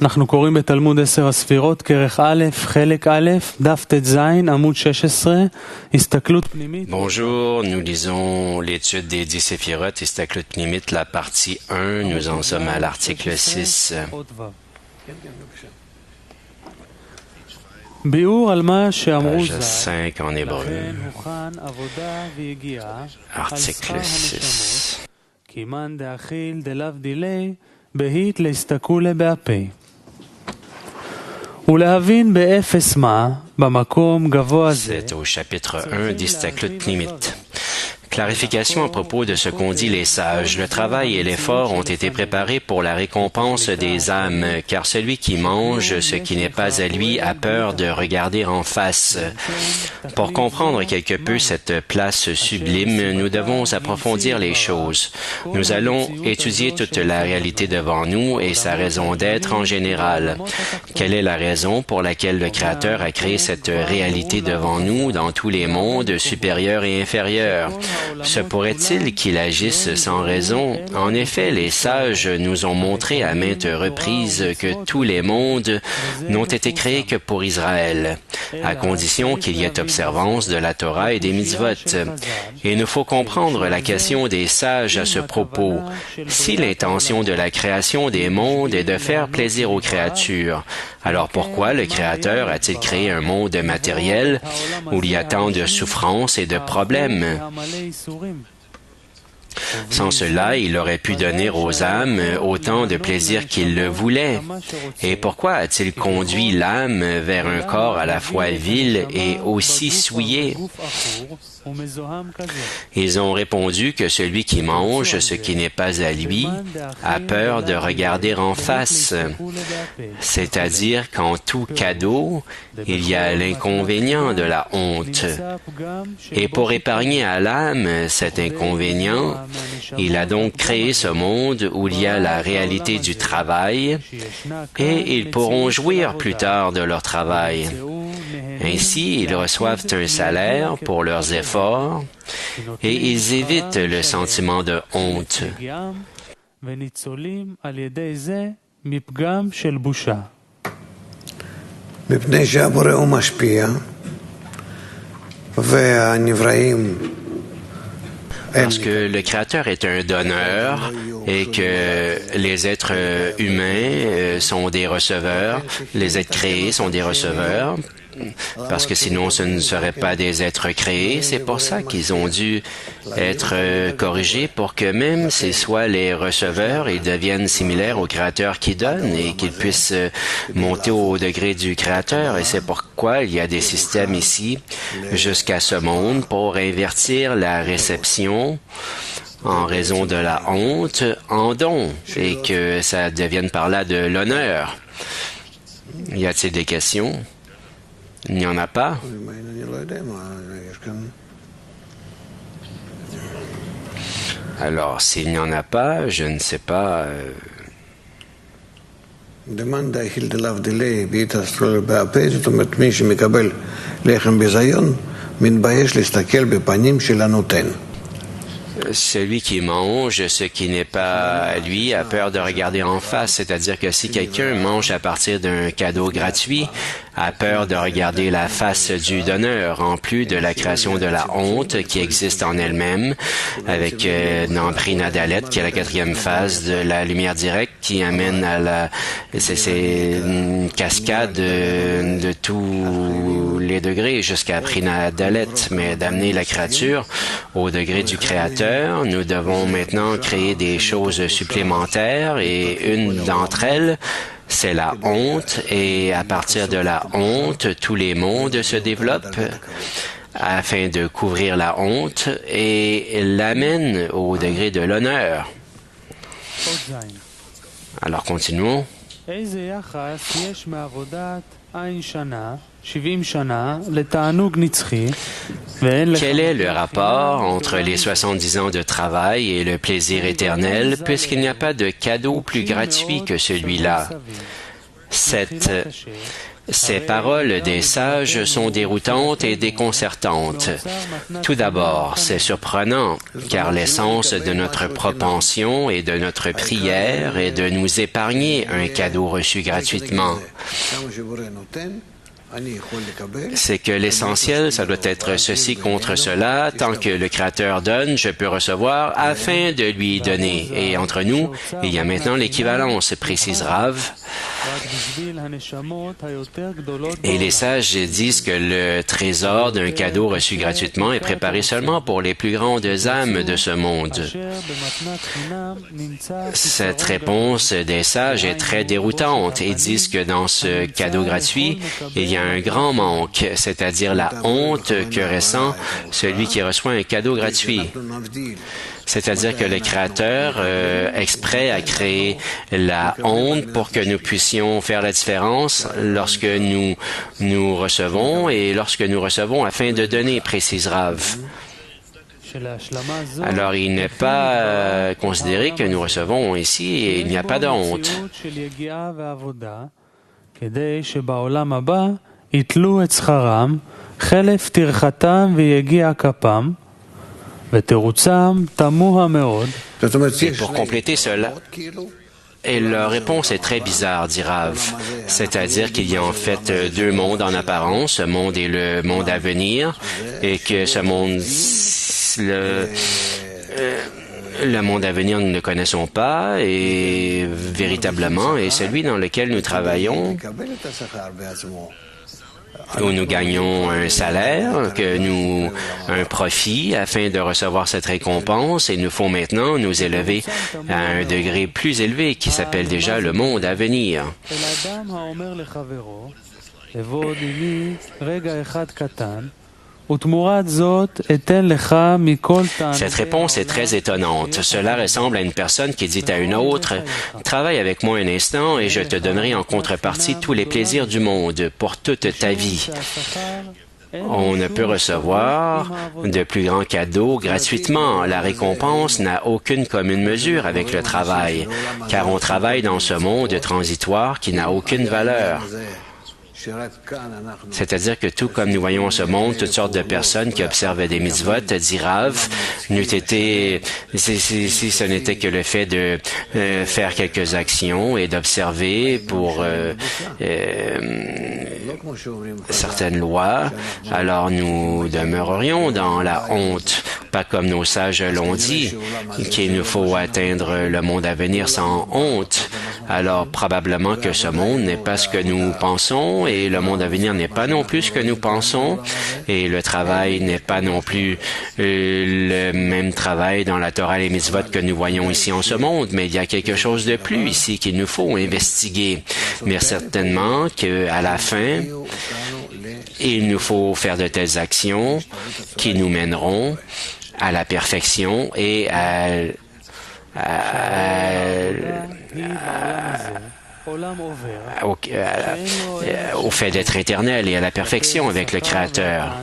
אנחנו קוראים בתלמוד 10 הספירות, כרך א', חלק א', דף ט"ז, עמוד 16, הסתכלות פנימית. Bonjour, nous lisons l'étude des 10 séphirotes, Histaklut Pnimit, la partie 1. Nous en sommes à l'article 6. ביאור על מה שאמרו Page ז"ל, 5 en hébreu, לכן הוכן עבודה והגיעה על article שכר 6. הנשמות, כי מאן דאכיל דלאו דילי, בהית להסתכולה באפי. ולהבין באפס מה, במקום גבוה זה, C'est au chapitre 1 d'Histaklut Pnimit. Clarification à propos de ce qu'ont dit les sages. Le travail et l'effort ont été préparés pour la récompense des âmes, car celui qui mange ce qui n'est pas à lui a peur de regarder en face. Pour comprendre quelque peu cette place sublime, nous devons approfondir les choses. Nous allons étudier toute la réalité devant nous et sa raison d'être en général. Quelle est la raison pour laquelle le Créateur a créé cette réalité devant nous dans tous les mondes supérieurs et inférieurs? Se pourrait-il qu'il agisse sans raison? En effet, les sages nous ont montré à maintes reprises que tous les mondes n'ont été créés que pour Israël, à condition qu'il y ait observance de la Torah et des mitzvot. Et il nous faut comprendre la question des sages à ce propos. Si l'intention de la création des mondes est de faire plaisir aux créatures, alors pourquoi le Créateur a-t-il créé un monde matériel où il y a tant de souffrances et de problèmes? Sans cela, il aurait pu donner aux âmes autant de plaisir qu'il le voulait. Et pourquoi a-t-il conduit l'âme vers un corps à la fois vil et aussi souillé? Ils ont répondu que celui qui mange ce qui n'est pas à lui a peur de regarder en face, c'est-à-dire qu'en tout cadeau, il y a l'inconvénient de la honte. Et pour épargner à l'âme cet inconvénient, il a donc créé ce monde où il y a la réalité du travail et ils pourront jouir plus tard de leur travail. Ainsi, ils reçoivent un salaire pour leurs efforts et ils évitent le sentiment de honte. מפני שהבורא הוא משפיע והנבראים Parce que le Créateur est un donneur et que les êtres humains sont des receveurs, les êtres créés sont des receveurs, parce que sinon ce ne seraient pas des êtres créés. C'est pour ça qu'ils ont dû être corrigés pour que même s'ils soient les receveurs, ils deviennent similaires au Créateur qui donne et qu'ils puissent monter au degré du Créateur. Et c'est pourquoi il y a des systèmes ici jusqu'à ce monde pour invertir la réception en raison de la honte en don et que ça devienne par là de l'honneur. Y a-t-il des questions? Il n'y en a pas? Alors, s'il n'y en a pas, je ne sais pas. דמאן דאכיל דלאו דילי בהתעסטרול באפה, זאת אומרת מי שמקבל לחם בזיון מתבייש להסתכל בפנים של הנותן. Celui qui mange ce qui n'est pas à lui a peur de regarder en face, c'est-à-dire que si quelqu'un mange à partir d'un cadeau gratuit, a peur de regarder la face du donneur, en plus de la création de la honte qui existe en elle-même, avec Namprina Dalet, qui est la quatrième phase de la lumière directe, qui amène à la... C'est une cascade de tous les degrés jusqu'à Prina Dalet, mais d'amener la créature au degré du Créateur. Nous devons maintenant créer des choses supplémentaires et une d'entre elles, c'est la honte, et à partir de la honte, tous les mondes se développent afin de couvrir la honte et l'amène au degré de l'honneur. Alors continuons. Quel est le rapport entre les 70 ans de travail et le plaisir éternel, puisqu'il n'y a pas de cadeau plus gratuit que celui-là? 7. Ces paroles des sages sont déroutantes et déconcertantes. Tout d'abord, c'est surprenant, car l'essence de notre propension et de notre prière est de nous épargner un cadeau reçu gratuitement. C'est que l'essentiel, ça doit être ceci contre cela. Tant que le Créateur donne, je peux recevoir afin de lui donner. Et entre nous, il y a maintenant l'équivalence, précise Rav. Et les sages disent que le trésor d'un cadeau reçu gratuitement est préparé seulement pour les plus grandes âmes de ce monde. Cette réponse des sages est très déroutante. Ils disent que dans ce cadeau gratuit, il y a un grand manque, c'est-à-dire la honte que ressent celui qui reçoit un cadeau gratuit. C'est-à-dire que le Créateur, exprès, a créé la honte pour que nous puissions faire la différence lorsque nous recevons et lorsque nous recevons afin de donner, précise Rav. Alors, il n'est pas considéré que nous recevons ici et il n'y a pas de honte. יתלו את שכרם, חלף טרחתם ויגיע כפם, ותירוצם תמוה מאוד. Et pour compléter cela, et leur réponse est très bizarre, dit Rav. C'est-à-dire qu'il y a en fait deux mondes en apparence, ce monde et le monde à venir, et que ce monde, le monde à venir, nous ne connaissons pas, et véritablement, et celui dans lequel nous travaillons, où nous gagnons un salaire, un profit afin de recevoir cette récompense et nous faut maintenant nous élever à un degré plus élevé qui s'appelle déjà le monde à venir. Cette réponse est très étonnante. Cela ressemble à une personne qui dit à une autre, « Travaille avec moi un instant et je te donnerai en contrepartie tous les plaisirs du monde pour toute ta vie. » On ne peut recevoir de plus grands cadeaux gratuitement. La récompense n'a aucune commune mesure avec le travail, car on travaille dans ce monde transitoire qui n'a aucune valeur. C'est-à-dire que tout comme nous voyons en ce monde, toutes sortes de personnes qui observent des mitzvot, dit Rav, si ce n'était que le fait de faire quelques actions et d'observer pour certaines lois, alors nous demeurerions dans la honte, pas comme nos sages l'ont dit, qu'il nous faut atteindre le monde à venir sans honte. Alors probablement que ce monde n'est pas ce que nous pensons et le monde à venir n'est pas non plus ce que nous pensons et le travail n'est pas non plus le même travail dans la Torah et les mitzvot que nous voyons ici en ce monde, mais il y a quelque chose de plus ici qu'il nous faut investiguer. Mais certainement qu'à la fin, il nous faut faire de telles actions qui nous mèneront à la perfection et au fait d'être éternel et à la perfection avec le Créateur.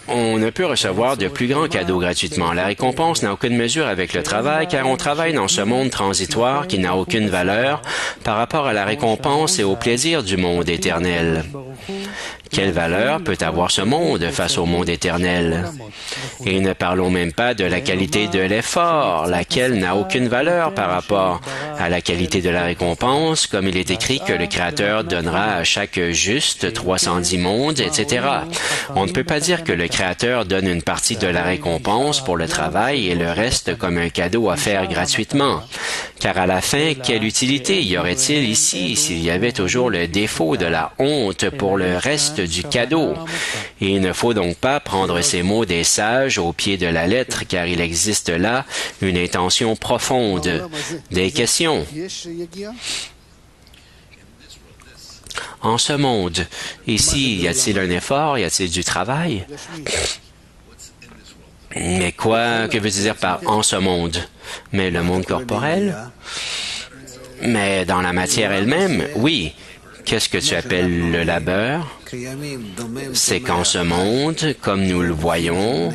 On ne peut recevoir de plus grands cadeaux gratuitement. La récompense n'a aucune mesure avec le travail, car on travaille dans ce monde transitoire qui n'a aucune valeur par rapport à la récompense et au plaisir du monde éternel. Quelle valeur peut avoir ce monde face au monde éternel? Et ne parlons même pas de la qualité de l'effort, laquelle n'a aucune valeur par rapport à la qualité de la récompense, comme il est écrit que le Créateur donnera à chaque juste 310 mondes, etc. On ne peut pas dire que le Créateur donne une partie de la récompense pour le travail et le reste comme un cadeau à faire gratuitement. Car à la fin, quelle utilité y aurait-il ici s'il y avait toujours le défaut de la honte pour le reste du cadeau? Et il ne faut donc pas prendre ces mots des sages au pied de la lettre, car il existe là une intention profonde. Des questions. En ce monde, ici, y a-t-il un effort? Y a-t-il du travail? Mais que veut-il dire par « en ce monde » ? Mais le monde corporel? Mais dans la matière elle-même, oui. Qu'est-ce que tu appelles le labeur? C'est qu'en ce monde, comme nous le voyons,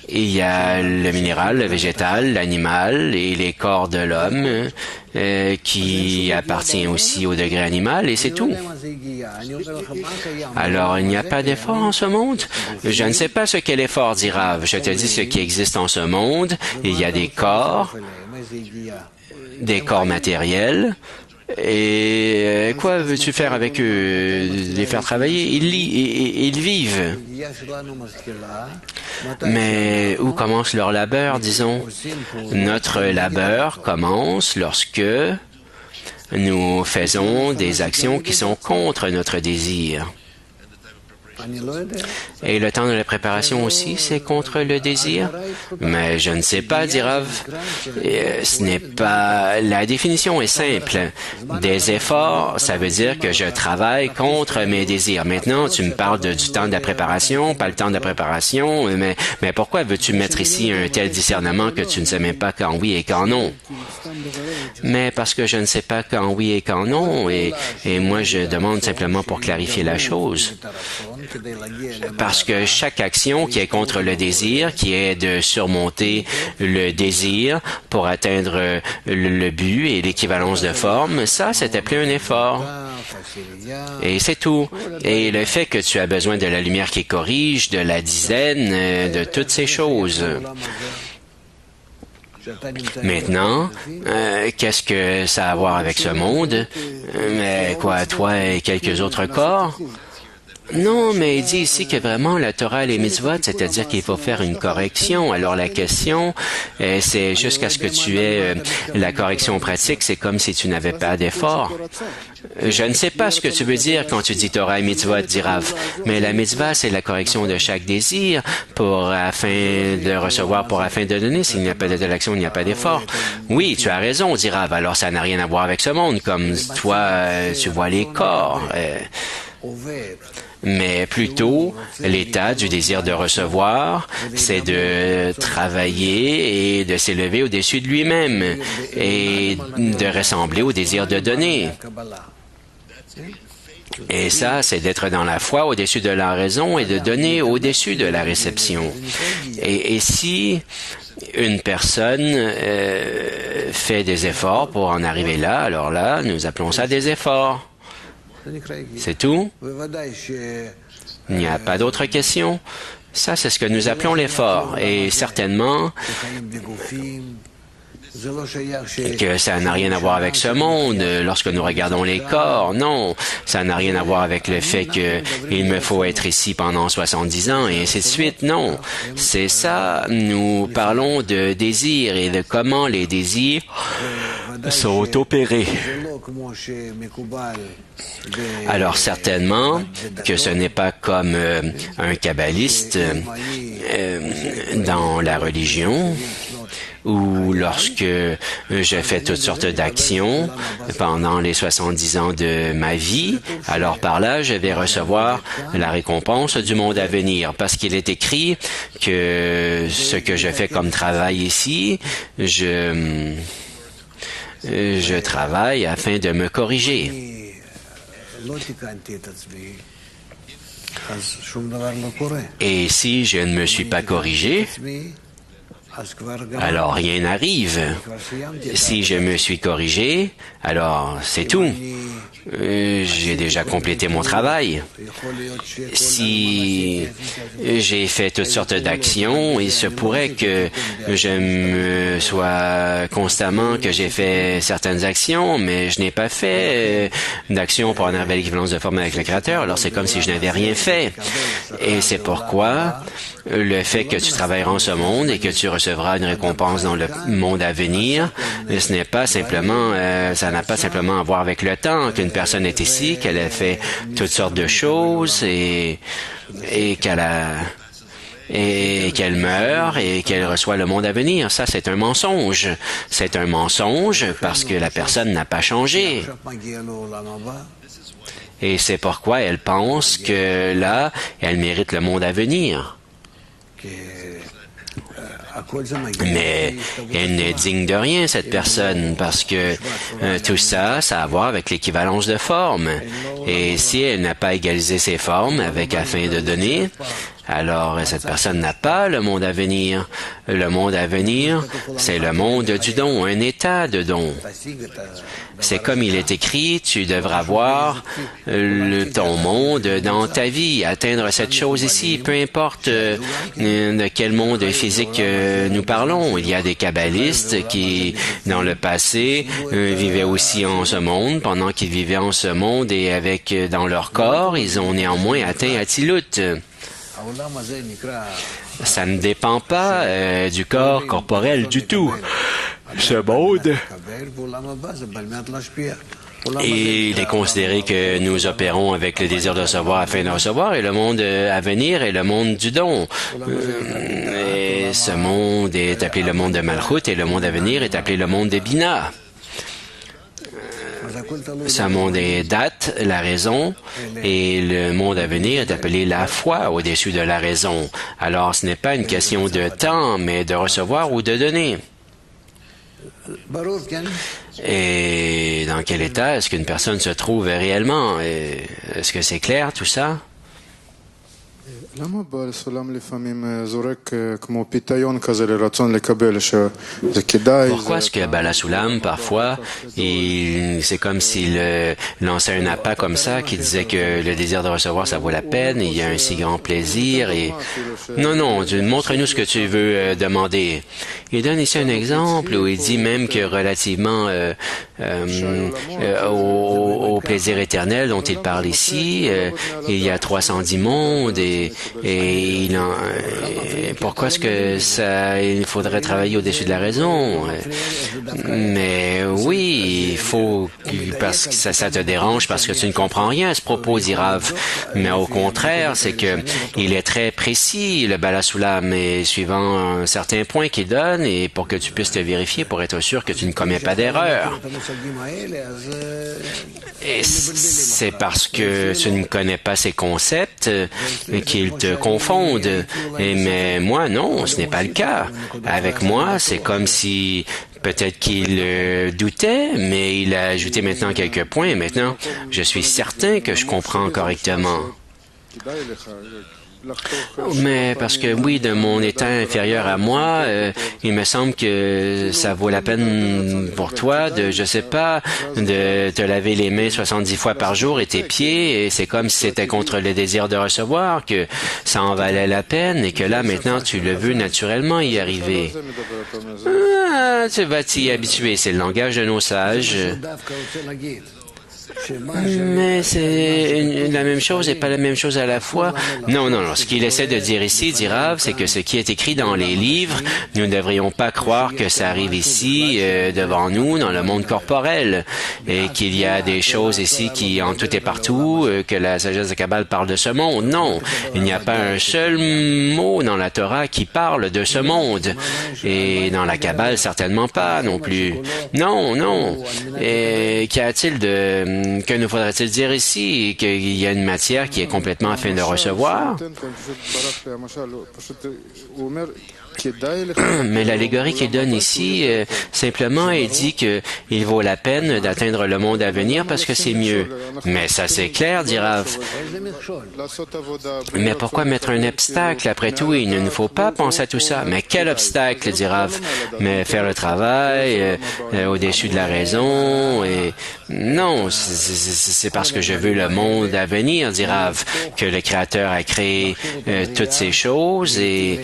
Il y a le minéral, le végétal, l'animal et les corps de l'homme qui appartient aussi au degré animal et c'est tout. Alors, il n'y a pas d'effort en ce monde? Je ne sais pas ce qu'est l'effort, dit Rav. Je te dis ce qui existe en ce monde. Il y a des corps matériels. Et quoi veux-tu faire avec eux? Les faire travailler? Ils vivent. Mais où commence leur labeur, disons? Notre labeur commence lorsque nous faisons des actions qui sont contre notre désir. Et le temps de la préparation aussi, c'est contre le désir? Mais je ne sais pas, dit Rav. Ce n'est pas... La définition est simple. Des efforts, ça veut dire que je travaille contre mes désirs. Maintenant, tu me parles du temps de la préparation, pas le temps de la préparation, mais pourquoi veux-tu mettre ici un tel discernement que tu ne sais même pas quand oui et quand non? Mais parce que je ne sais pas quand oui et quand non, et moi je demande simplement pour clarifier la chose. Parce que chaque action qui est contre le désir, qui est de surmonter le désir pour atteindre le but et l'équivalence de forme, ça, c'est appelé un effort. Et c'est tout. Et le fait que tu as besoin de la lumière qui corrige, de la dizaine, de toutes ces choses. Maintenant, qu'est-ce que ça a à voir avec ce monde? Mais quoi, toi et quelques autres corps? Non, mais il dit ici que vraiment la Torah et les mitzvot, c'est-à-dire qu'il faut faire une correction. Alors la question, c'est jusqu'à ce que tu aies la correction pratique, c'est comme si tu n'avais pas d'effort. Je ne sais pas ce que tu veux dire quand tu dis Torah et mitzvot, dit Rav, mais la mitzvah, c'est la correction de chaque désir afin de recevoir, afin de donner. S'il n'y a pas de l'action, il n'y a pas d'effort. Oui, tu as raison, dit Rav, alors ça n'a rien à voir avec ce monde, comme toi, tu vois les corps. Mais plutôt, l'état du désir de recevoir, c'est de travailler et de s'élever au-dessus de lui-même et de ressembler au désir de donner. Et ça, c'est d'être dans la foi au-dessus de la raison et de donner au-dessus de la réception. Et si une personne fait des efforts pour en arriver là, alors là, nous appelons ça des efforts. C'est tout? Il n'y a pas d'autres questions? Ça, c'est ce que nous appelons l'effort. Et certainement que ça n'a rien à voir avec ce monde. Lorsque nous regardons les corps, non. Ça n'a rien à voir avec le fait qu'il me faut être ici pendant 70 ans et ainsi de suite. Non. C'est ça. Nous parlons de désir et de comment les désirs sont opérés. Alors certainement que ce n'est pas comme un kabbaliste dans la religion ou lorsque j'ai fait toutes sortes d'actions pendant les 70 ans de ma vie, alors par là, je vais recevoir la récompense du monde à venir. Parce qu'il est écrit que ce que je fais comme travail ici, je travaille afin de me corriger. Et si je ne me suis pas corrigé, alors rien n'arrive. Si je me suis corrigé, alors c'est tout. J'ai déjà complété mon travail. Si j'ai fait toutes sortes d'actions, il se pourrait que je me sois constamment que j'ai fait certaines actions, mais je n'ai pas fait d'actions pour en arriver à l'équivalence de forme avec le Créateur. Alors c'est comme si je n'avais rien fait. Et c'est pourquoi le fait que tu travailleras en ce monde et que tu recevras une récompense dans le monde à venir, ce n'est pas simplement, ça n'a pas simplement à voir avec le temps, qu'une personne est ici, qu'elle a fait toutes sortes de choses et qu'elle meurt et qu'elle reçoit le monde à venir. Ça, c'est un mensonge. C'est un mensonge parce que la personne n'a pas changé. Et c'est pourquoi elle pense que là, elle mérite le monde à venir. Mais elle n'est digne de rien, cette personne, parce que tout ça, ça a à voir avec l'équivalence de forme. Et si elle n'a pas égalisé ses formes afin de donner, alors cette personne n'a pas le monde à venir. Le monde à venir, c'est le monde du don, un état de don. C'est comme il est écrit, tu devras voir ton monde dans ta vie, atteindre cette chose ici, peu importe de quel monde physique nous parlons. Il y a des kabbalistes qui, dans le passé, vivaient aussi en ce monde. Pendant qu'ils vivaient en ce monde et avec dans leur corps, ils ont néanmoins atteint Atzilut. Ça ne dépend pas du corps corporel du tout. Ce monde, et il est considéré que nous opérons avec le désir de recevoir afin de recevoir, et le monde à venir est le monde du don. Et ce monde est appelé le monde de Malchut, et le monde à venir est appelé le monde de Bina. Ce monde est date, la raison, et le monde à venir est appelé la foi au-dessus de la raison. Alors, ce n'est pas une question de temps, mais de recevoir ou de donner. Et dans quel état est-ce qu'une personne se trouve réellement? Est-ce que c'est clair, tout ça? Pourquoi est-ce que Bala Sulam, parfois, c'est comme s'il lançait un appât comme ça, qui disait que le désir de recevoir, ça vaut la peine, il y a un si grand plaisir, et... Non, montre-nous ce que tu veux demander. Il donne ici un exemple où il dit même que relativement au plaisir éternel dont il parle ici, il y a 310 mondes, et pourquoi est-ce que il faudrait travailler au-dessus de la raison? Mais oui, il faut, parce que ça te dérange parce que tu ne comprends rien à ce propos, dit Rav. Mais au contraire, c'est que il est très précis, le Bala Sulam, et suivant un certain point qu'il donne, et pour que tu puisses te vérifier, pour être sûr que tu ne commets pas d'erreur. Et c'est parce que tu ne connais pas ces concepts qu'ils te confondent. Mais moi, non, ce n'est pas le cas. Avec moi, c'est comme si peut-être qu'il doutait, mais il a ajouté maintenant quelques points. Maintenant, je suis certain que je comprends correctement. Mais parce que oui, de mon état inférieur à moi, il me semble que ça vaut la peine pour toi de, je sais pas, de te laver les mains 70 fois par jour et tes pieds, et c'est comme si c'était contre le désir de recevoir, que ça en valait la peine, et que là, maintenant, tu le veux naturellement y arriver. Ah, tu vas t'y habituer, c'est le langage de nos sages. Mais c'est la même chose et pas la même chose à la fois. Non. Ce qu'il essaie de dire ici, dit Rav, c'est que ce qui est écrit dans les livres, nous ne devrions pas croire que ça arrive ici, devant nous, dans le monde corporel, et qu'il y a des choses ici qui, en tout et partout, que la sagesse de Kabbale parle de ce monde. Non, il n'y a pas un seul mot dans la Torah qui parle de ce monde. Et dans la Kabbale, certainement pas non plus. Non. Et qu'y a-t-il que nous faudrait-il dire ici? Qu'il y a une matière qui est complètement afin de recevoir? Mais l'allégorie qu'il donne ici, simplement, il dit qu'il vaut la peine d'atteindre le monde à venir parce que c'est mieux. Mais ça, c'est clair, dit Rav. Mais pourquoi mettre un obstacle? Après tout, il ne nous faut pas penser à tout ça. Mais quel obstacle, dit Rav? Mais faire le travail au-dessus de la raison. Et non, c'est parce que je veux le monde à venir, dit Rav, que le Créateur a créé toutes ces choses, et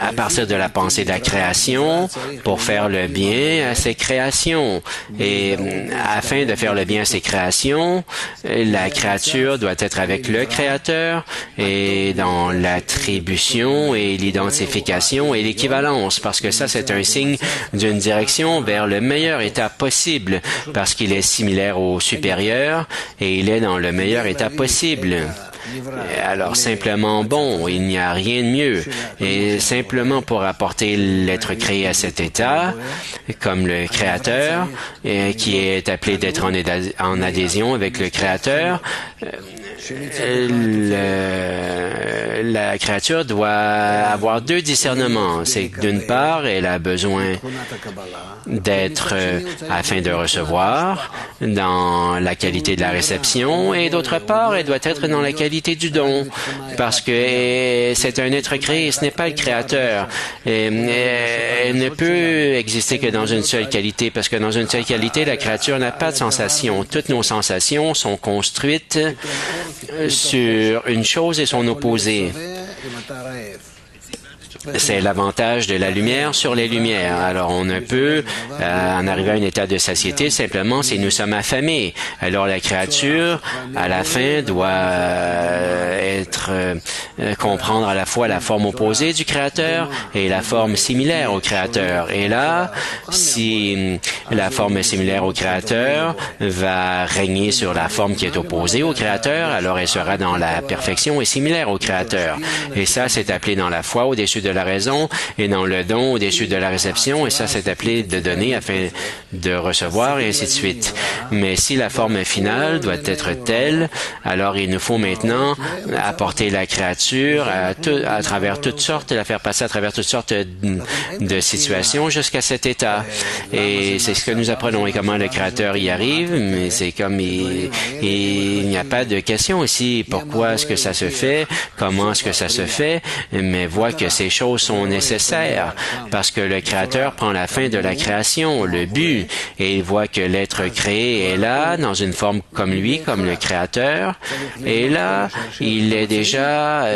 à partir de la pensée de la création, pour faire le bien à ces créations. Et afin de faire le bien à ces créations, la créature doit être avec le Créateur, et dans l'attribution et l'identification et l'équivalence, parce que ça, c'est un signe d'une direction vers le meilleur état possible, parce qu'il est similaire au supérieur, et il est dans le meilleur état possible. Alors, simplement, bon, il n'y a rien de mieux. Et simplement pour apporter l'être créé à cet état, comme le Créateur, qui est appelé d'être en la créature doit avoir deux discernements. C'est que d'une part, elle a besoin d'être afin de recevoir dans la qualité de la réception et d'autre part, elle doit être dans la qualité du don parce que c'est un être créé, ce n'est pas le créateur. Elle ne peut exister que dans une seule qualité parce que dans une seule qualité, la créature n'a pas de sensation. Toutes nos sensations sont construites sur une chose et son opposé. C'est l'avantage de la lumière sur les lumières. Alors, on ne peut en arriver à un état de satiété simplement si nous sommes affamés. Alors, la créature, à la fin, doit comprendre à la fois la forme opposée du Créateur et la forme similaire au Créateur. Et là, si la forme similaire au Créateur va régner sur la forme qui est opposée au Créateur, alors elle sera dans la perfection et similaire au Créateur. Et ça, c'est appelé dans la foi au-dessus de la raison et dans le don au-dessus de la réception et ça c'est appelé de donner afin de recevoir et ainsi de suite. Mais si la forme finale doit être telle, alors il nous faut maintenant apporter la créature à travers toutes sortes, la faire passer à travers toutes sortes de situations jusqu'à cet état. Et c'est ce que nous apprenons et comment le Créateur y arrive, mais c'est comme il n'y a pas de question ici. Pourquoi est-ce que ça se fait? Comment est-ce que ça se fait? Mais voit que ces choses sont nécessaires parce que le Créateur prend la fin de la création, le but, et il voit que l'être créé est là, dans une forme comme lui, comme le Créateur, et là, il est déjà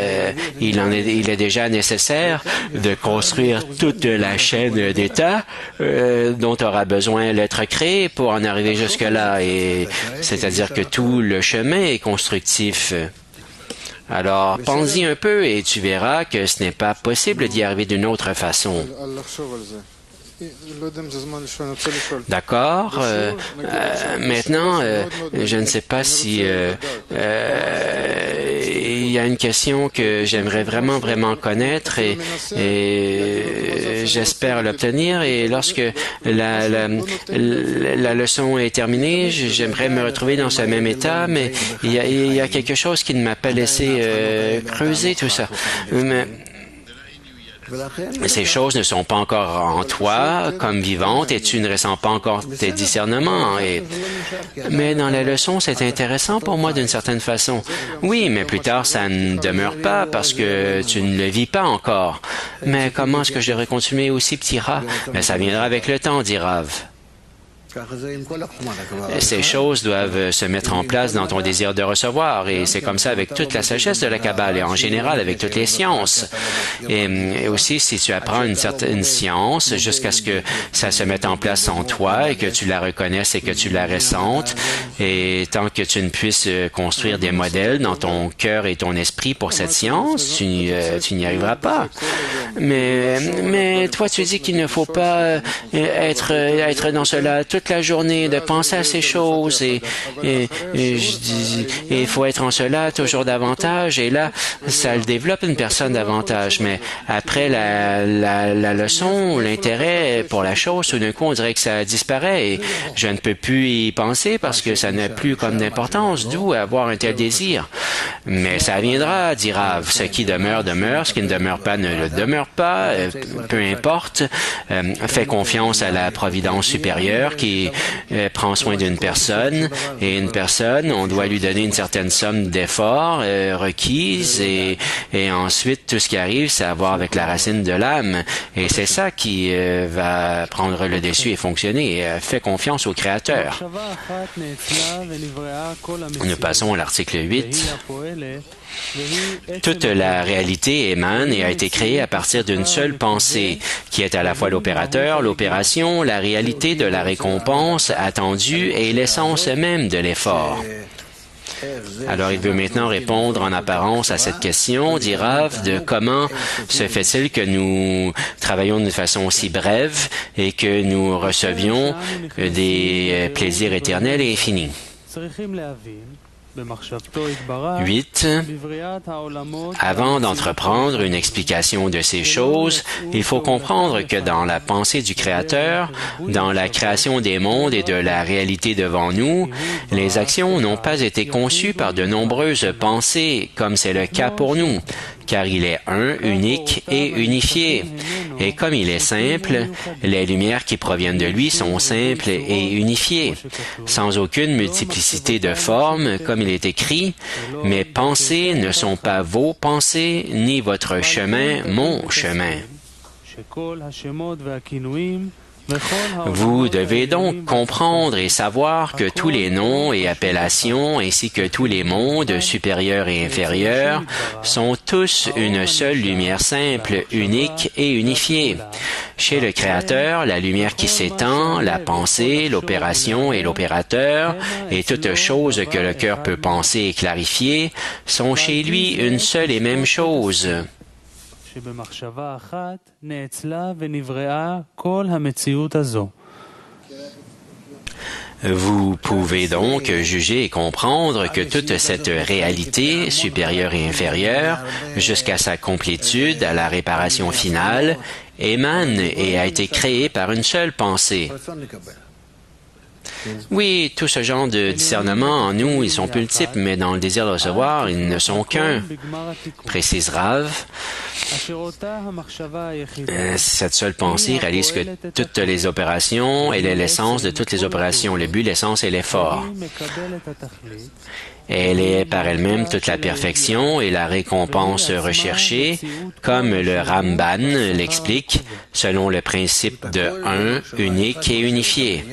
nécessaire de construire toute la chaîne d'états dont aura besoin l'être créé pour en arriver jusque-là, et c'est-à-dire que tout le chemin est constructif. Alors, pense-y un peu et tu verras que ce n'est pas possible d'y arriver d'une autre façon. D'accord. Maintenant, je ne sais pas si il y a une question que j'aimerais vraiment connaître et j'espère l'obtenir. Et lorsque la leçon est terminée, j'aimerais me retrouver dans ce même état, mais il y a quelque chose qui ne m'a pas laissé creuser tout ça. Ces choses ne sont pas encore en toi comme vivantes et tu ne ressens pas encore tes discernements. Mais dans la leçon, c'est intéressant pour moi d'une certaine façon. Oui, mais plus tard, ça ne demeure pas parce que tu ne le vis pas encore. Mais comment est-ce que je devrais continuer aussi, petit rat? Mais ça viendra avec le temps, dit Rav. Ces choses doivent se mettre en place dans ton désir de recevoir et c'est comme ça avec toute la sagesse de la Kabbale et en général avec toutes les sciences. Et aussi, si tu apprends une certaine science jusqu'à ce que ça se mette en place en toi et que tu la reconnaisses et que tu la ressentes et tant que tu ne puisses construire des modèles dans ton cœur et ton esprit pour cette science, tu n'y arriveras pas. Mais toi, tu dis qu'il ne faut pas être dans cela toute la journée, de penser à ces choses et il faut être en cela toujours davantage et là, ça le développe une personne davantage. Mais après la leçon, l'intérêt pour la chose, tout d'un coup, on dirait que ça disparaît et je ne peux plus y penser parce que ça n'a plus comme d'importance, d'où avoir un tel désir. Mais ça viendra, dit Rav. Ce qui demeure, demeure. Ce qui ne demeure pas, ne le demeure pas. Peu importe. Fais confiance à la providence supérieure qui prend soin d'une personne. Et une personne, on doit lui donner une certaine somme d'efforts requises. Et ensuite, tout ce qui arrive, c'est à voir avec la racine de l'âme. Et c'est ça qui va prendre le dessus et fonctionner. Fais confiance au Créateur. Nous passons à l'article 8. Toute la réalité émane et a été créée à partir d'une seule pensée, qui est à la fois l'opérateur, l'opération, la réalité de la récompense attendue et l'essence même de l'effort. Alors, il veut maintenant répondre en apparence à cette question, dit Rav, de comment se fait-il que nous travaillons d'une façon aussi brève et que nous recevions des plaisirs éternels et infinis. 8. Avant d'entreprendre une explication de ces choses, il faut comprendre que dans la pensée du Créateur, dans la création des mondes et de la réalité devant nous, les actions n'ont pas été conçues par de nombreuses pensées, comme c'est le cas pour nous, car il est un, unique et unifié. Et comme il est simple, les lumières qui proviennent de lui sont simples et unifiées, sans aucune multiplicité de formes, comme il est écrit. Mes pensées ne sont pas vos pensées, ni votre chemin, mon chemin. Vous devez donc comprendre et savoir que tous les noms et appellations, ainsi que tous les mondes supérieurs et inférieurs, sont tous une seule lumière simple, unique et unifiée. Chez le Créateur, la lumière qui s'étend, la pensée, l'opération et l'opérateur, et toutes choses que le cœur peut penser et clarifier, sont chez lui une seule et même chose. Vous pouvez donc juger et comprendre que toute cette réalité, supérieure et inférieure, jusqu'à sa complétude, à la réparation finale, émane et a été créée par une seule pensée. Oui, tout ce genre de discernement en nous, ils sont multiples, mais dans le désir de recevoir, ils ne sont qu'un, précise Rav. Cette seule pensée réalise que toutes les opérations, elle est l'essence de toutes les opérations, le but, l'essence et l'effort. Elle est par elle-même toute la perfection et la récompense recherchée, comme le Ramban l'explique, selon le principe de un, unique et unifié.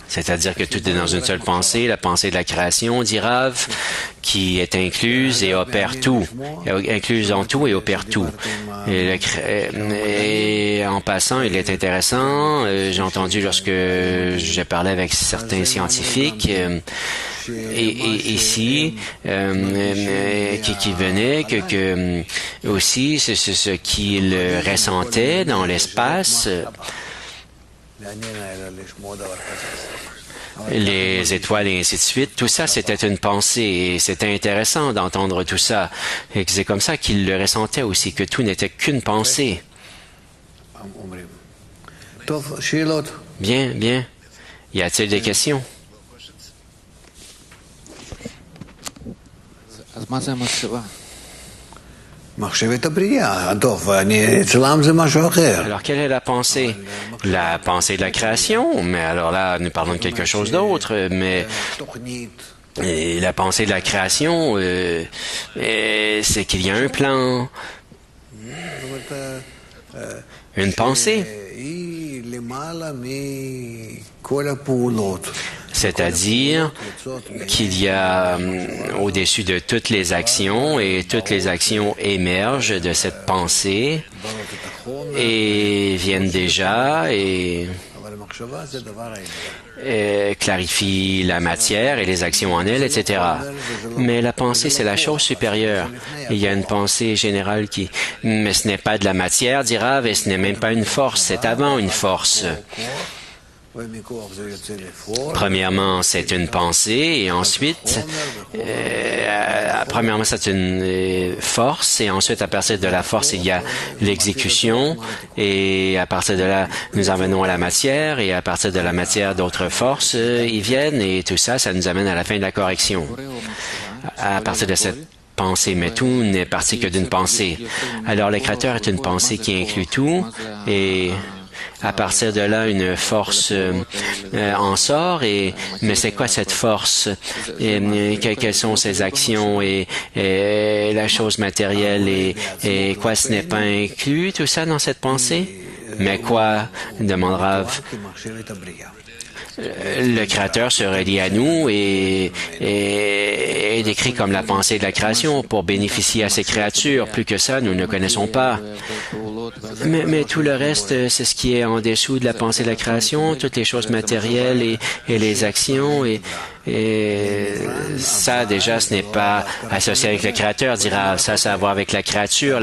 C'est-à-dire que tout est dans une seule pensée, la pensée de la création, dit Rav, qui est incluse et opère tout, incluse en tout et opère tout. Et en passant, il est intéressant, j'ai entendu lorsque j'ai parlé avec certains scientifiques, et ici, qui venait, que aussi ce qu'il ressentait dans l'espace, les étoiles et ainsi de suite, tout ça c'était une pensée et c'était intéressant d'entendre tout ça. Et c'est comme ça qu'il le ressentait aussi, que tout n'était qu'une pensée. Bien, bien. Y a-t-il des questions? Alors, quelle est la pensée? La pensée de la création, mais alors là, nous parlons de quelque chose d'autre, mais la pensée de la création, c'est qu'il y a un plan, une pensée. C'est-à-dire qu'il y a au-dessus de toutes les actions et toutes les actions émergent de cette pensée et viennent déjà et clarifient la matière et les actions en elle, etc. Mais la pensée, c'est la chose supérieure. Il y a une pensée générale mais ce n'est pas de la matière, dit Rav, et ce n'est même pas une force, c'est avant une force. Premièrement, c'est une pensée et ensuite, premièrement, c'est une force et ensuite, à partir de la force, il y a l'exécution et à partir de là, nous en venons à la matière et à partir de la matière, d'autres forces y viennent et tout ça, ça nous amène à la fin de la correction. À partir de cette pensée, mais tout n'est parti que d'une pensée. Alors, le Créateur est une pensée qui inclut tout et à partir de là, une force en sort. Mais c'est quoi cette force? Quelles sont ses actions et la chose matérielle et quoi ce n'est pas inclus, tout ça dans cette pensée? Mais quoi? Demande Rav. Le Créateur se relie à nous et est décrit comme la pensée de la création pour bénéficier à ses créatures. Plus que ça, nous ne connaissons pas. Mais tout le reste, c'est ce qui est en dessous de la pensée de la création, toutes les choses matérielles et les actions et ça, déjà, ce n'est pas associé avec le Créateur, dira ça a à voir avec la créature,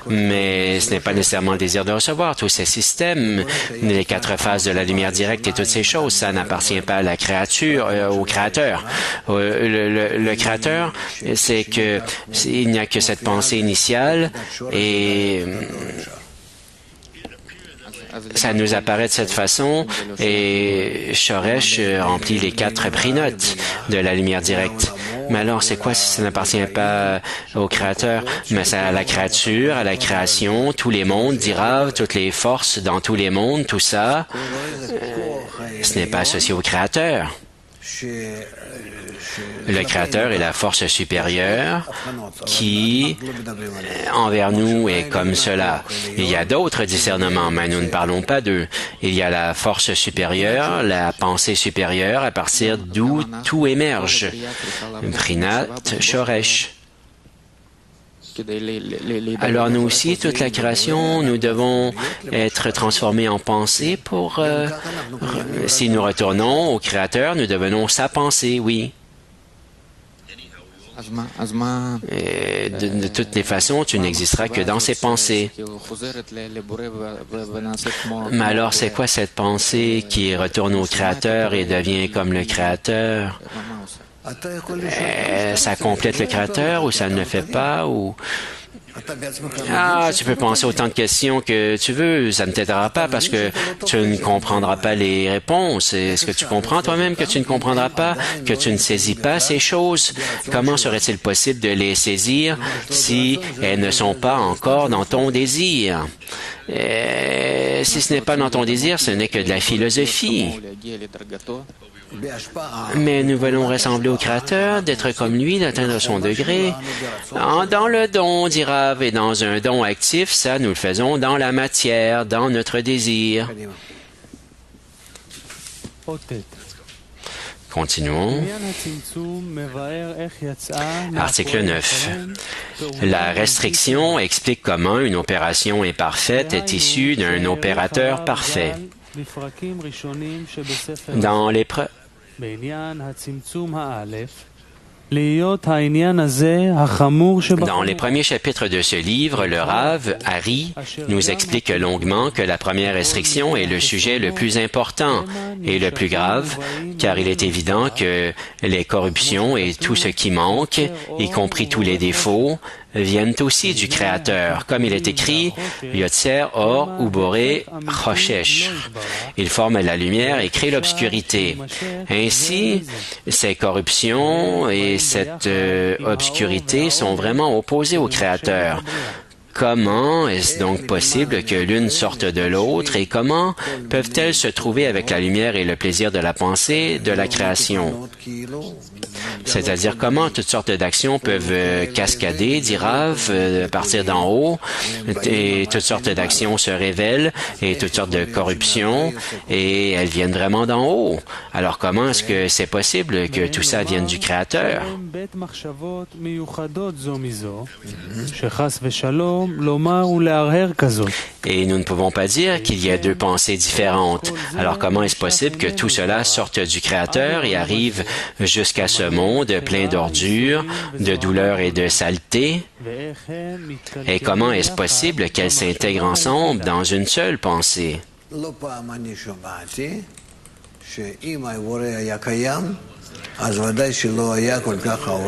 mais ce n'est pas nécessairement le désir de recevoir. Tous ces systèmes, les 4 phases de la lumière directe et toutes ces choses, ça n'appartient pas à la créature, au Créateur. Le Créateur, c'est que il n'y a que cette pensée initiale et ça nous apparaît de cette façon et Shoresh remplit les 4 prinotes de la lumière directe. Mais alors, c'est quoi si ça n'appartient pas au Créateur? Mais c'est à la créature, à la création, tous les mondes, d'Irav, toutes les forces dans tous les mondes, tout ça, ce n'est pas associé au Créateur. Le Créateur est la force supérieure qui, envers nous, est comme cela. Il y a d'autres discernements, mais nous ne parlons pas d'eux. Il y a la force supérieure, la pensée supérieure, à partir d'où tout émerge. Prinat Shoresh. Alors nous aussi, toute la création, nous devons être transformés en pensée pour... si nous retournons au Créateur, nous devenons sa pensée, oui. Et de toutes les façons, tu n'existeras que dans ses pensées. Mais alors, c'est quoi cette pensée qui retourne au Créateur et devient comme le Créateur? Ça complète le Créateur ou ça ne le fait pas ou... Ah, tu peux penser autant de questions que tu veux, ça ne t'aidera pas parce que tu ne comprendras pas les réponses. Est-ce que tu comprends toi-même que tu ne comprendras pas, que tu ne saisis pas ces choses? Comment serait-il possible de les saisir si elles ne sont pas encore dans ton désir? Si ce n'est pas dans ton désir, ce n'est que de la philosophie. Mais nous voulons ressembler au Créateur, d'être comme lui, d'atteindre son degré. Dans le don, dit Rav, et dans un don actif, ça, nous le faisons dans la matière, dans notre désir. Continuons. Article 9. La restriction explique comment une opération imparfaite est issue d'un opérateur parfait. Dans les premiers chapitres de ce livre, le Rav, Hari, nous explique longuement que la première restriction est le sujet le plus important et le plus grave, car il est évident que les corruptions et tout ce qui manque, y compris tous les défauts, viennent aussi du Créateur. Comme il est écrit, Yotzer, Or, Uboré, Choshesh. Il forme la lumière et crée l'obscurité. Ainsi, ces corruptions et cette obscurité sont vraiment opposées au Créateur. Comment est-ce donc possible que l'une sorte de l'autre et comment peuvent-elles se trouver avec la lumière et le plaisir de la pensée de la création? C'est-à-dire comment toutes sortes d'actions peuvent cascader, dit Rav, partir d'en haut, et toutes sortes d'actions se révèlent, et toutes sortes de corruptions, et elles viennent vraiment d'en haut. Alors comment est-ce que c'est possible que tout ça vienne du Créateur? Et nous ne pouvons pas dire qu'il y a deux pensées différentes. Alors comment est-ce possible que tout cela sorte du Créateur et arrive jusqu'à ce monde plein d'ordures, de douleurs et de saleté? Et comment est-ce possible qu'elles s'intègrent ensemble dans une seule pensée?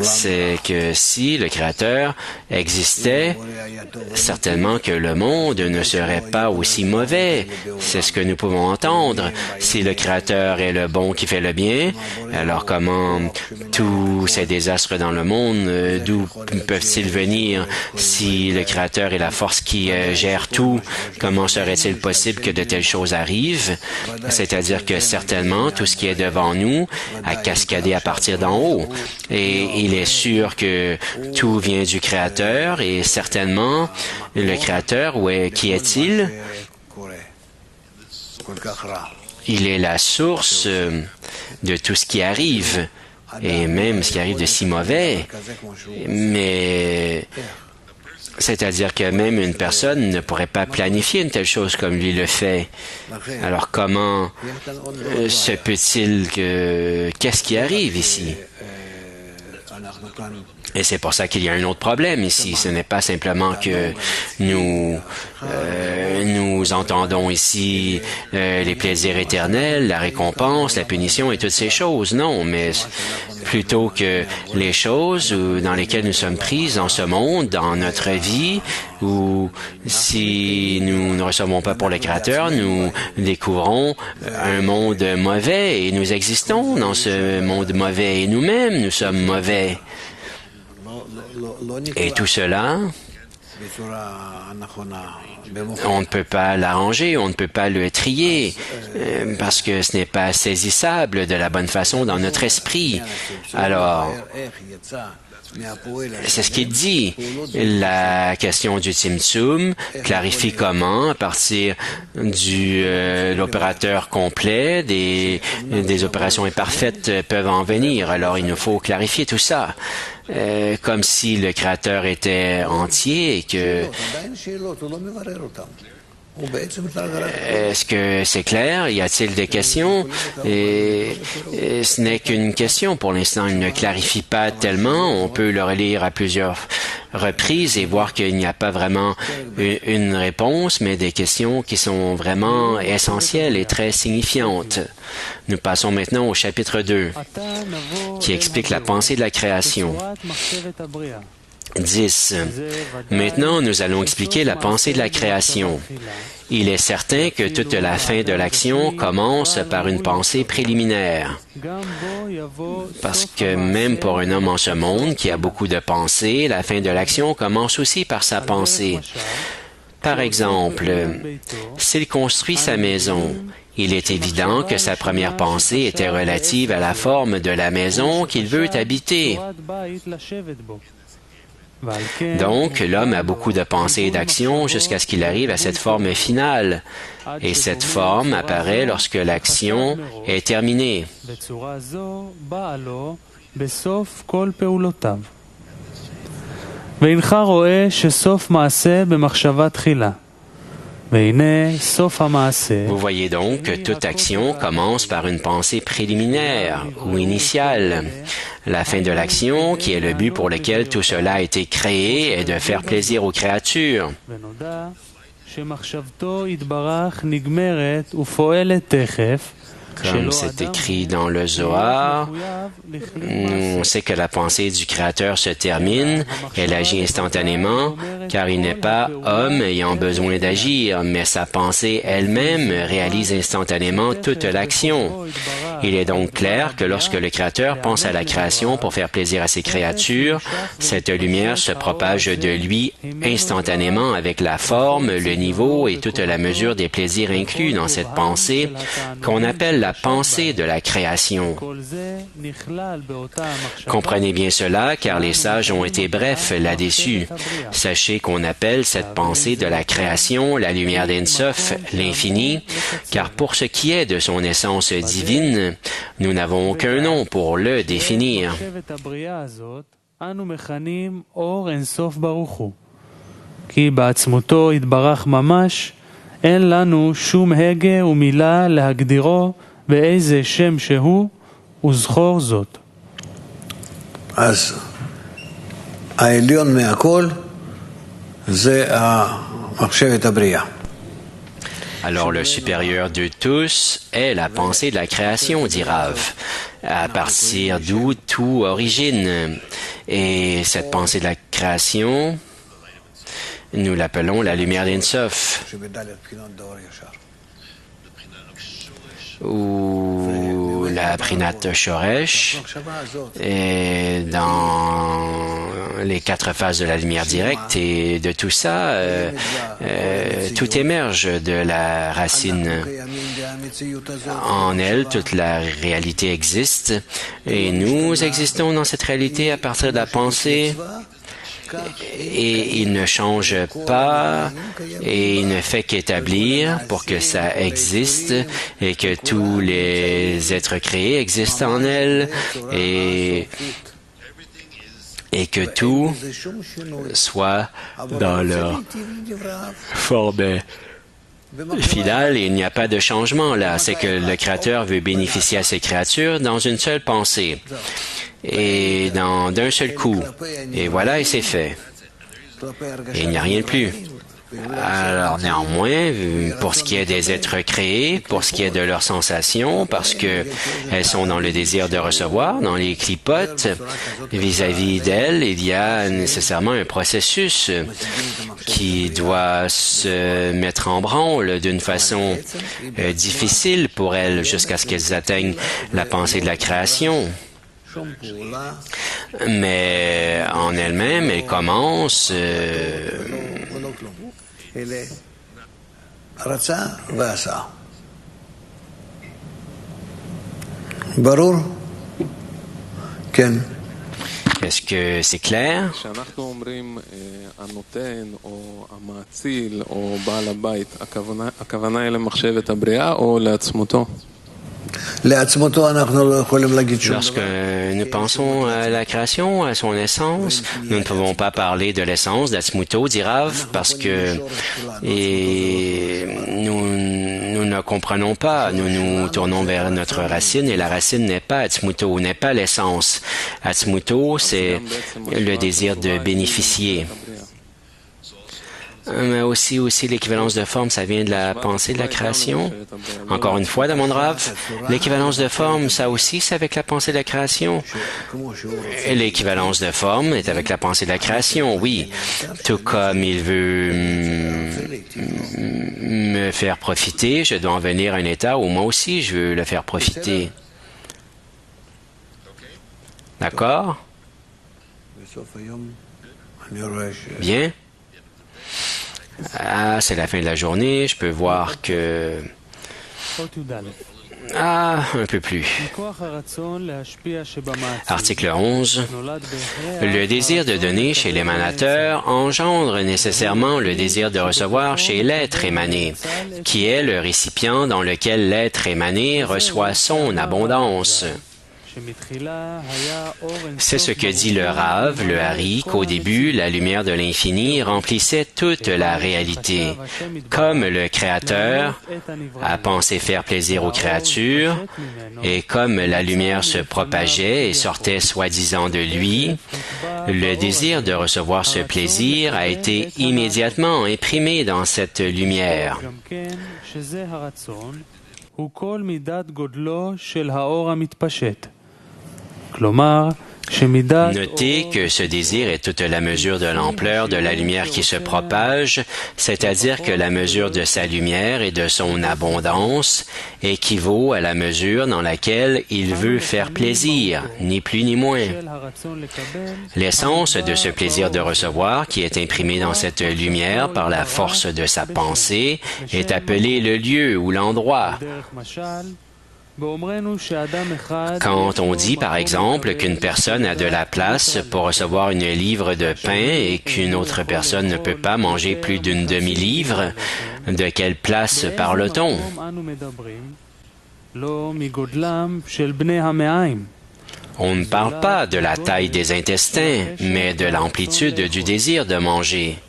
C'est que si le Créateur existait, certainement que le monde ne serait pas aussi mauvais. C'est ce que nous pouvons entendre. Si le Créateur est le bon qui fait le bien, alors comment tous ces désastres dans le monde, d'où peuvent-ils venir? Si le Créateur est la force qui gère tout, comment serait-il possible que de telles choses arrivent? C'est-à-dire que certainement, tout ce qui est devant nous a cascadé à partir d'en haut. Et il est sûr que tout vient du Créateur et certainement le Créateur, qui est-il? Il est la source de tout ce qui arrive et même ce qui arrive de si mauvais. Mais c'est-à-dire que même une personne ne pourrait pas planifier une telle chose comme lui le fait. Alors comment se peut-il que... Qu'est-ce qui arrive ici? Et c'est pour ça qu'il y a un autre problème ici. Ce n'est pas simplement que nous entendons ici les plaisirs éternels, la récompense, la punition et toutes ces choses. Non, mais plutôt que les choses dans lesquelles nous sommes pris dans ce monde, dans notre vie, ou si nous ne recevons pas pour le Créateur, nous découvrons un monde mauvais et nous existons dans ce monde mauvais et nous-mêmes, nous sommes mauvais. Et tout cela, on ne peut pas l'arranger, on ne peut pas le trier, parce que ce n'est pas saisissable de la bonne façon dans notre esprit. Alors, c'est ce qu'il dit. La question du Tzimtzum clarifie comment, à partir de l'opérateur complet, des opérations imparfaites peuvent en venir. Alors, il nous faut clarifier tout ça. Comme si le Créateur était entier et que... Est-ce que c'est clair? Y a-t-il des questions? Et ce n'est qu'une question. Pour l'instant, il ne clarifie pas tellement. On peut le relire à plusieurs reprises et voir qu'il n'y a pas vraiment une réponse, mais des questions qui sont vraiment essentielles et très signifiantes. Nous passons maintenant au chapitre 2, qui explique la pensée de la création. 10. Maintenant, nous allons expliquer la pensée de la création. Il est certain que toute la fin de l'action commence par une pensée préliminaire. Parce que même pour un homme en ce monde qui a beaucoup de pensées, la fin de l'action commence aussi par sa pensée. Par exemple, s'il construit sa maison, il est évident que sa première pensée était relative à la forme de la maison qu'il veut habiter. Donc, l'homme a beaucoup de pensées et d'actions jusqu'à ce qu'il arrive à cette forme finale. Et cette forme apparaît lorsque l'action est terminée. Vous voyez donc que toute action commence par une pensée préliminaire ou initiale. La fin de l'action, qui est le but pour lequel tout cela a été créé, est de faire plaisir aux créatures. Comme c'est écrit dans le Zohar, on sait que la pensée du Créateur se termine, elle agit instantanément, car il n'est pas homme ayant besoin d'agir, mais sa pensée elle-même réalise instantanément toute l'action. Il est donc clair que lorsque le Créateur pense à la création pour faire plaisir à ses créatures, cette lumière se propage de lui instantanément avec la forme, le niveau et toute la mesure des plaisirs inclus dans cette pensée qu'on appelle la pensée de la création. Comprenez bien cela, car les sages ont été brefs là-dessus. Sachez qu'on appelle cette pensée de la création la lumière d'Ensof, l'infini, car pour ce qui est de son essence divine, nous n'avons aucun nom pour le définir. אין לנו שום הגה ומילה להגדירו באיזה שם שהוא וזכור זאת. אז העליון מהכל זה המחשבת הבריאה. Alors le supérieur de tous est la pensée de la création, dit Rav, à partir d'où tout origine. Et cette pensée de la création, nous l'appelons la lumière d'Ensof, ou la Prinat Shoresh, et dans les 4 phases de la lumière directe, et de tout ça, tout émerge de la racine. En elle, toute la réalité existe, et nous existons dans cette réalité à partir de la pensée. Et il ne change pas et il ne fait qu'établir pour que ça existe et que tous les êtres créés existent en elle et que tout soit dans leur forme finale et il n'y a pas de changement là. C'est que le Créateur veut bénéficier à ses créatures dans une seule pensée. et d'un seul coup. Et voilà, et c'est fait. Et il n'y a rien de plus. Alors néanmoins, pour ce qui est des êtres créés, pour ce qui est de leurs sensations, parce que elles sont dans le désir de recevoir, dans les clipotes, vis-à-vis d'elles, il y a nécessairement un processus qui doit se mettre en branle d'une façon difficile pour elles jusqu'à ce qu'elles atteignent la pensée de la création. Mais en elle-même, elle commence Est-ce que c'est clair? Lorsque nous pensons à la création, à son essence, nous ne pouvons pas parler de l'essence d'Atzmuto, dit Rav, parce que nous ne comprenons pas. Nous nous tournons vers notre racine et la racine n'est pas Atzmuto, n'est pas l'essence. Atzmuto, c'est le désir de bénéficier. Mais aussi l'équivalence de forme, ça vient de la pensée de la création. Encore une fois, demande Rav, l'équivalence de forme, ça aussi, c'est avec la pensée de la création. L'équivalence de forme est avec la pensée de la création, oui. Tout comme il veut me faire profiter, je dois en venir à un état où moi aussi, je veux le faire profiter. D'accord? Bien. Ah, c'est la fin de la journée. Je peux voir que... Ah, un peu plus. Article 11. Le désir de donner chez l'émanateur engendre nécessairement le désir de recevoir chez l'être émané, qui est le récipient dans lequel l'être émané reçoit son abondance. C'est ce que dit le Rav, le Hari, qu'au début, la lumière de l'infini remplissait toute la réalité. Comme le Créateur a pensé faire plaisir aux créatures, et comme la lumière se propageait et sortait soi-disant de lui, le désir de recevoir ce plaisir a été immédiatement imprimé dans cette lumière. Notez que ce désir est toute la mesure de l'ampleur de la lumière qui se propage, c'est-à-dire que la mesure de sa lumière et de son abondance équivaut à la mesure dans laquelle il veut faire plaisir, ni plus ni moins. L'essence de ce plaisir de recevoir qui est imprimé dans cette lumière par la force de sa pensée est appelé le lieu ou l'endroit. Quand on dit, par exemple, qu'une personne a de la place pour recevoir une livre de pain et qu'une autre personne ne peut pas manger plus d'une demi-livre, de quelle place parle-t-on? On ne parle pas de la taille des intestins, mais de l'amplitude du désir de manger.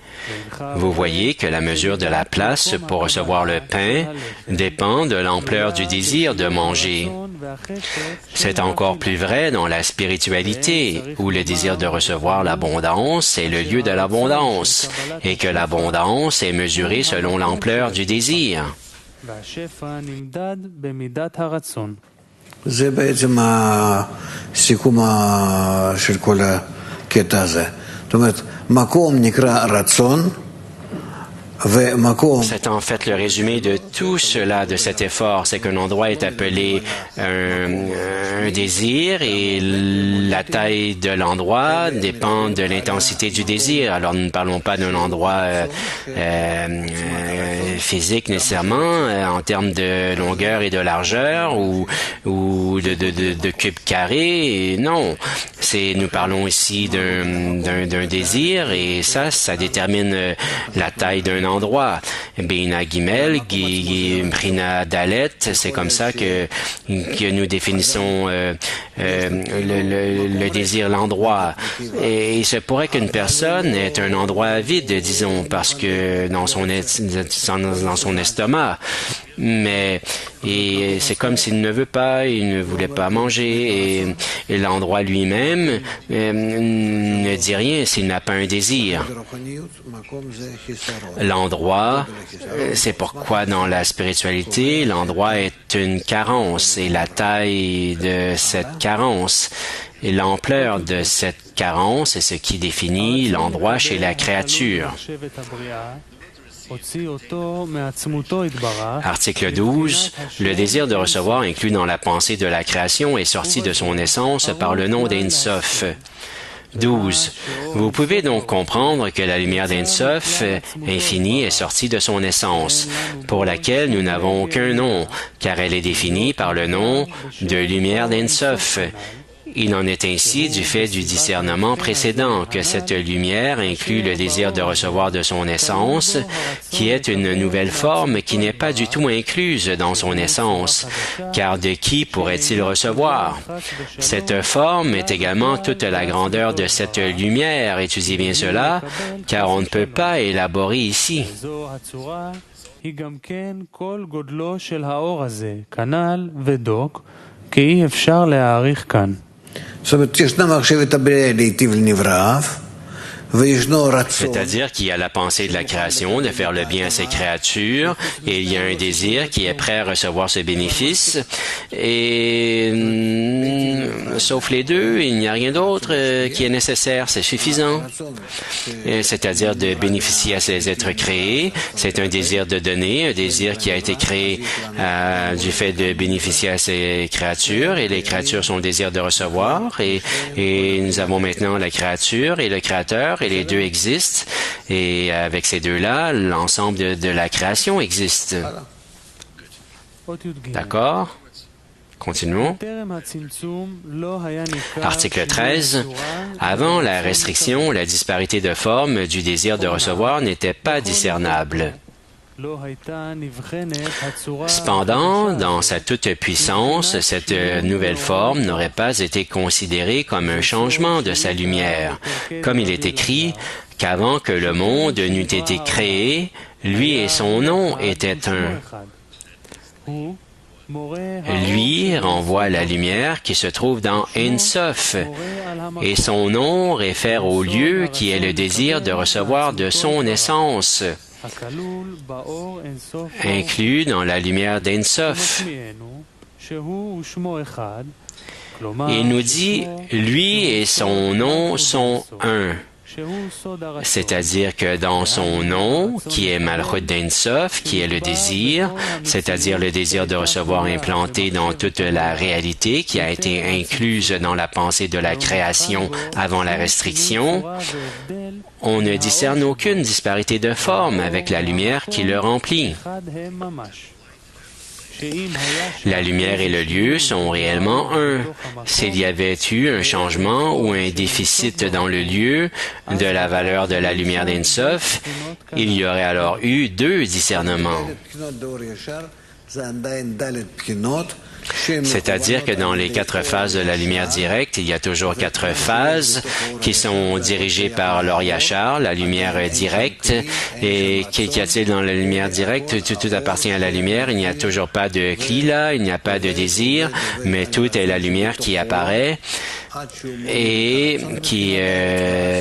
Vous voyez que la mesure de la place pour recevoir le pain dépend de l'ampleur du désir de manger. C'est encore plus vrai dans la spiritualité, où le désir de recevoir l'abondance est le lieu de l'abondance, et que l'abondance est mesurée selon l'ampleur du désir. זה בעצם הסיכום של כל הקטע הזה. זאת אומרת, מקום נקרא רצון, C'est en fait le résumé de tout cela, de cet effort. C'est qu'un endroit est appelé un désir et la taille de l'endroit dépend de l'intensité du désir. Alors nous ne parlons pas d'un endroit physique nécessairement en termes de longueur et de largeur ou de cubes carrés. Non, nous parlons ici d'un désir et ça détermine la taille d'un endroit. Bina Gimel, Prina Dalet, c'est comme ça que nous définissons le désir, l'endroit. Et il se pourrait qu'une personne ait un endroit vide, disons, parce que dans son estomac, Mais c'est comme s'il ne veut pas, il ne voulait pas manger, et l'endroit lui-même ne dit rien s'il n'a pas un désir. L'endroit, c'est pourquoi dans la spiritualité, l'endroit est une carence, et la taille de cette carence et l'ampleur de cette carence est ce qui définit l'endroit chez la créature. Article 12. Le désir de recevoir inclus dans la pensée de la création est sorti de son essence par le nom d'Ein Sof. 12. Vous pouvez donc comprendre que la lumière d'Ein Sof infinie est sortie de son essence, pour laquelle nous n'avons aucun nom, car elle est définie par le nom de lumière d'Ein Sof. Il en est ainsi du fait du discernement précédent que cette lumière inclut le désir de recevoir de son essence, qui est une nouvelle forme qui n'est pas du tout incluse dans son essence, car de qui pourrait-il recevoir? Cette forme est également toute la grandeur de cette lumière, étudiez bien cela, car on ne peut pas élaborer ici. C'est-à-dire qu'il y a la pensée de la création, de faire le bien à ses créatures, et il y a un désir qui est prêt à recevoir ce bénéfice, et sauf les deux, il n'y a rien d'autre qui est nécessaire, c'est suffisant. C'est-à-dire de bénéficier à ces êtres créés, c'est un désir de donner, un désir qui a été créé du fait de bénéficier à ces créatures, et les créatures sont le désir de recevoir, et nous avons maintenant la créature et le créateur, et les deux existent, et avec ces deux-là, l'ensemble de la création existe. D'accord? Continuons. Article 13. Avant la restriction, la disparité de forme du désir de recevoir n'était pas discernable. Cependant, dans sa toute-puissance, cette nouvelle forme n'aurait pas été considérée comme un changement de sa lumière. Comme il est écrit, qu'avant que le monde n'eût été créé, lui et son nom étaient un. Lui renvoie la lumière qui se trouve dans Ein Sof, et son nom réfère au lieu qui est le désir de recevoir de son essence, inclus dans la lumière d'Ein Sof. Il nous dit, lui et son nom sont un. C'est-à-dire que dans son nom, qui est Malchut d'Ein Sof, qui est le désir, c'est-à-dire le désir de recevoir implanté dans toute la réalité qui a été incluse dans la pensée de la création avant la restriction, on ne discerne aucune disparité de forme avec la lumière qui le remplit. La lumière et le lieu sont réellement un. S'il y avait eu un changement ou un déficit dans le lieu de la valeur de la lumière d'Ein Sof, il y aurait alors eu deux discernements. C'est-à-dire que dans les 4 phases de la lumière directe, il y a toujours 4 phases qui sont dirigées par l'Or Yachar, la lumière directe. Et qu'y a-t-il dans la lumière directe? Tout appartient à la lumière. Il n'y a toujours pas de klila, il n'y a pas de désir, mais tout est la lumière qui apparaît et qui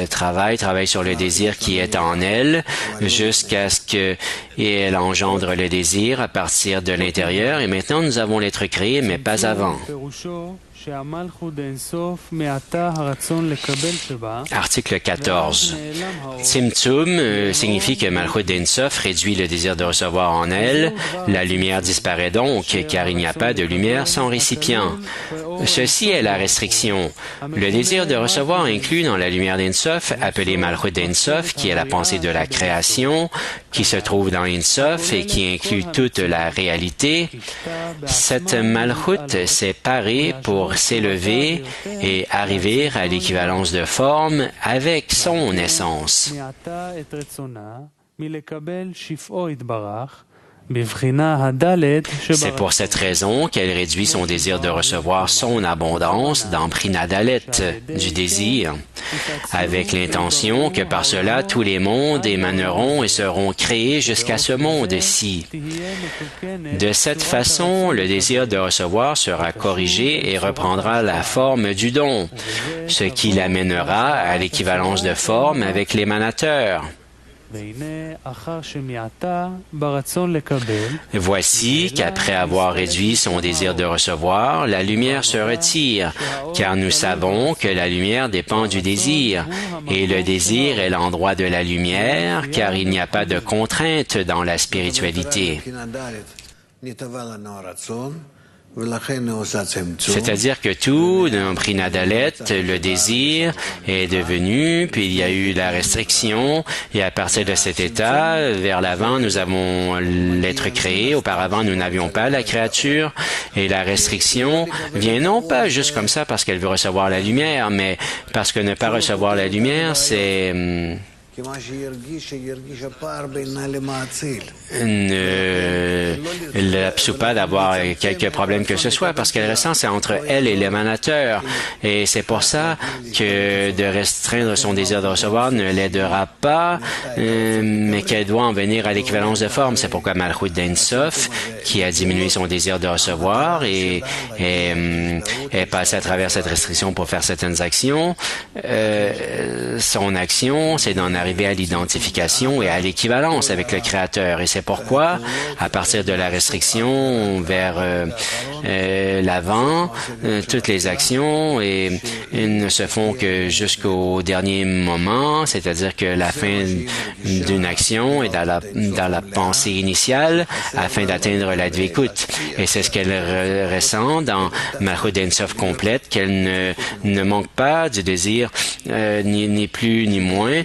travaille sur le désir qui est en elle jusqu'à ce qu'elle engendre le désir à partir de l'intérieur. Et maintenant, nous avons l'être créé, mais pas avant. Article 14. Tzimtzum signifie que Malchut d'Ein Sof réduit le désir de recevoir en elle. La lumière disparaît donc, car il n'y a pas de lumière sans récipient. Ceci est la restriction. Le désir de recevoir inclus dans la lumière d'Ein Sof, appelée Malchut d'Ein Sof, qui est la pensée de la création, qui se trouve dans Ein Sof et qui inclut toute la réalité. Cette Malchut s'est parée pour s'élever et arriver à l'équivalence de forme avec son essence. C'est pour cette raison qu'elle réduit son désir de recevoir son abondance dans Prinadalet, du désir, avec l'intention que par cela tous les mondes émaneront et seront créés jusqu'à ce monde-ci. De cette façon, le désir de recevoir sera corrigé et reprendra la forme du don, ce qui l'amènera à l'équivalence de forme avec l'émanateur. Voici qu'après avoir réduit son désir de recevoir, la lumière se retire, car nous savons que la lumière dépend du désir, et le désir est l'endroit de la lumière, car il n'y a pas de contrainte dans la spiritualité. C'est-à-dire que tout, dans Prinadalet, le désir est devenu, puis il y a eu la restriction, et à partir de cet état, vers l'avant, nous avons l'être créé. Auparavant, nous n'avions pas la créature, et la restriction vient non pas juste comme ça parce qu'elle veut recevoir la lumière, mais parce que ne pas recevoir la lumière, c'est ne l'absout pas d'avoir quelques problèmes que ce soit, parce qu'elle ressent c'est entre elle et l'émanateur. Et c'est pour ça que de restreindre son désir de recevoir ne l'aidera pas, mais qu'elle doit en venir à l'équivalence de forme. C'est pourquoi Malchut d'Ein Sof, qui a diminué son désir de recevoir et est passé à travers cette restriction pour faire certaines actions, son action, c'est d'en arriver à l'identification et à l'équivalence avec le Créateur. Et c'est pourquoi, à partir de la restriction vers l'avant, toutes les actions ne se font que jusqu'au dernier moment, c'est-à-dire que la fin d'une action est dans la pensée initiale afin d'atteindre la dveikut. Et c'est ce qu'elle ressent dans Malchut d'Ein Sof complète, qu'elle ne manque pas du désir, ni plus ni moins,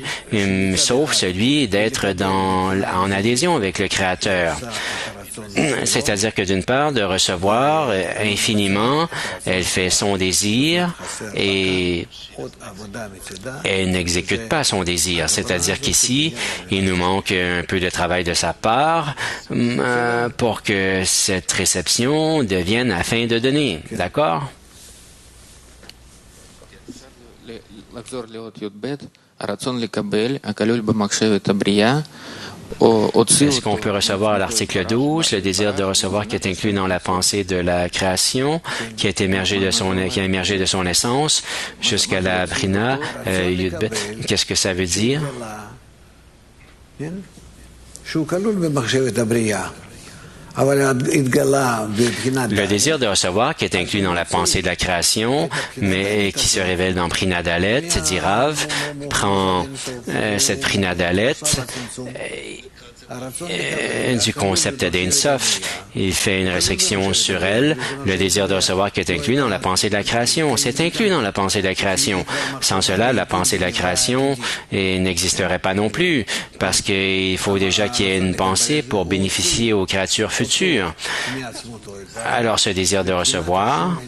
sauf celui d'être en adhésion avec le Créateur. C'est-à-dire que d'une part, de recevoir infiniment, elle fait son désir et elle n'exécute pas son désir. C'est-à-dire qu'ici, il nous manque un peu de travail de sa part pour que cette réception devienne afin de donner. D'accord? Est-ce qu'on peut recevoir à l'article 12 le désir de recevoir qui est inclus dans la pensée de la création, qui a émergé de son essence jusqu'à la Brina, Yudbet? Qu'est-ce que ça veut dire? Le désir de recevoir qui est inclus dans la pensée de la création, mais qui se révèle dans Prinadalet, dit Rav, prend cette Prinadalet du concept d'Ein Sof. Il fait une restriction sur elle, le désir de recevoir qui est inclus dans la pensée de la création. C'est inclus dans la pensée de la création. Sans cela, la pensée de la création n'existerait pas non plus, parce qu'il faut déjà qu'il y ait une pensée pour bénéficier aux créatures futures. Alors, ce désir de recevoir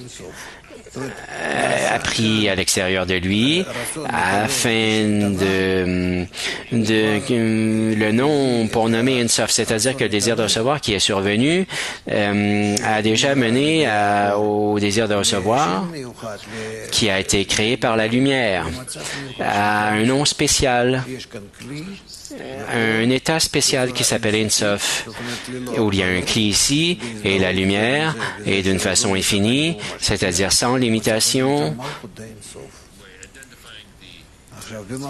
a pris à l'extérieur de lui afin de le nom pour nommer Ein Sof, c'est-à-dire que le désir de recevoir qui est survenu a déjà mené au désir de recevoir qui a été créé par la lumière, à un nom spécial, un état spécial qui s'appelle Ein Sof, où il y a un cli ici et la lumière est d'une façon infinie, c'est-à-dire sans limitation,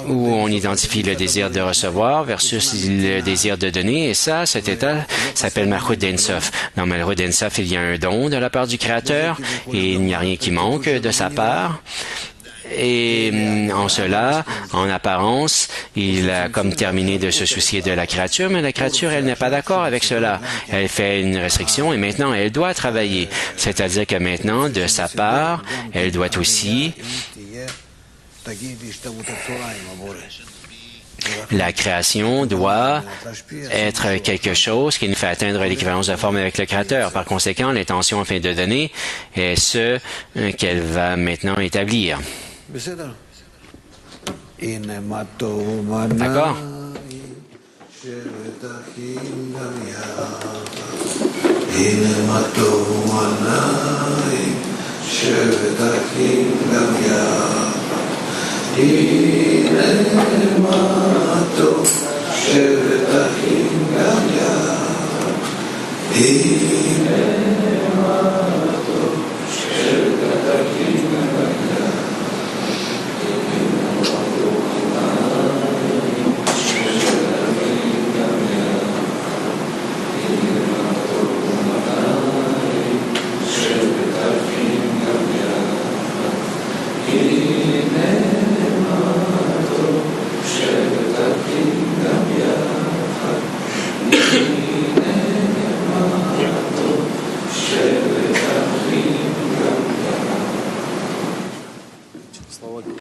où on identifie le désir de recevoir versus le désir de donner, et ça, cet état s'appelle Malchut d'Ein Sof. Dans Malchut d'Ein Sof, il y a un don de la part du Créateur et il n'y a rien qui manque de sa part. Et en cela, en apparence, il a comme terminé de se soucier de la créature, mais la créature, elle n'est pas d'accord avec cela. Elle fait une restriction et maintenant, elle doit travailler. C'est-à-dire que maintenant, de sa part, elle doit aussi la création doit être quelque chose qui nous fait atteindre l'équivalence de forme avec le Créateur. Par conséquent, l'intention afin de donner est ce qu'elle va maintenant établir. D'accord? שבת אחים גם יחד, הנה מה טוב עליי, שבת אחים גם יחד, הנה